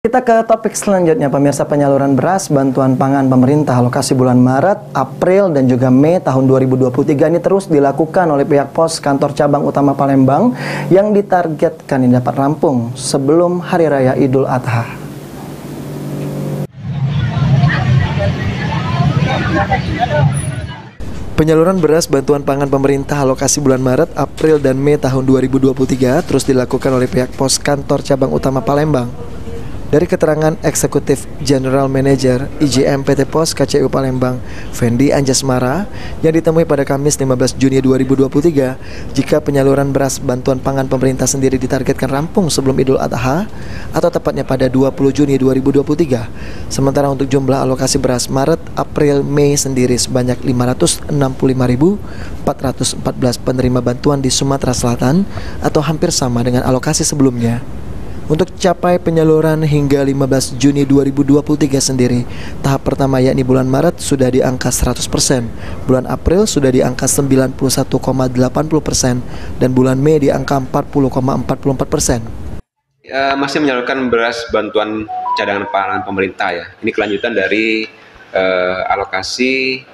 Kita ke topik selanjutnya, pemirsa. Penyaluran beras bantuan pangan pemerintah alokasi bulan Maret, April, dan juga Mei tahun 2023 ini terus dilakukan oleh pihak pos kantor cabang utama Palembang yang ditargetkan ini dapat rampung sebelum Hari Raya Idul Adha. Penyaluran beras bantuan pangan pemerintah alokasi bulan Maret, April, dan Mei tahun 2023 terus dilakukan oleh pihak pos kantor cabang utama Palembang. Dari keterangan Eksekutif General Manager IJM PT Pos KCU Palembang, Fendi Anjasmara, yang ditemui pada Kamis 15 Juni 2023, jika penyaluran beras bantuan pangan pemerintah sendiri ditargetkan rampung sebelum Idul Adha, atau tepatnya pada 20 Juni 2023. Sementara untuk jumlah alokasi beras Maret, April, Mei sendiri sebanyak 565.414 penerima bantuan di Sumatera Selatan, atau hampir sama dengan alokasi sebelumnya. Untuk capai penyaluran hingga 15 Juni 2023 sendiri, tahap pertama yakni bulan Maret sudah di angka 100%, bulan April sudah di angka 91,80%, dan bulan Mei di angka 40,44%. Masih menyalurkan beras bantuan cadangan pangan pemerintah ya. Ini kelanjutan dari alokasi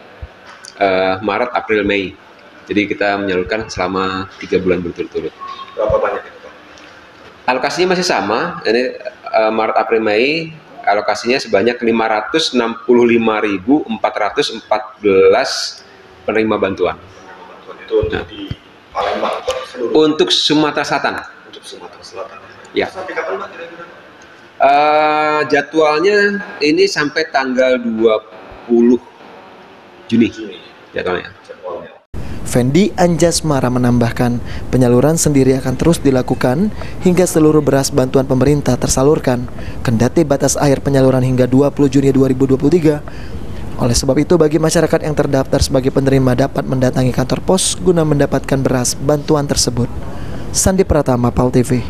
Maret, April, Mei. Jadi kita menyalurkan selama 3 bulan berturut-turut. Berapa banyak itu, Pak? Alokasinya masih sama. Ini Maret, April, Mei alokasinya sebanyak 565.414 penerima bantuan. Itu untuk di Palembang, seluruh. Untuk Sumatera Selatan. Untuk Sumatera Selatan. Ya. Sampai kapan, Pak, kira-kira? Jadwalnya ini sampai tanggal 20 Juni. Jadwalnya. Fendi Anjasmara menambahkan, penyaluran sendiri akan terus dilakukan hingga seluruh beras bantuan pemerintah tersalurkan, kendati batas akhir penyaluran hingga 20 Juni 2023. Oleh sebab itu, bagi masyarakat yang terdaftar sebagai penerima dapat mendatangi kantor pos guna mendapatkan beras bantuan tersebut. Sandi Pratama, PAL TV.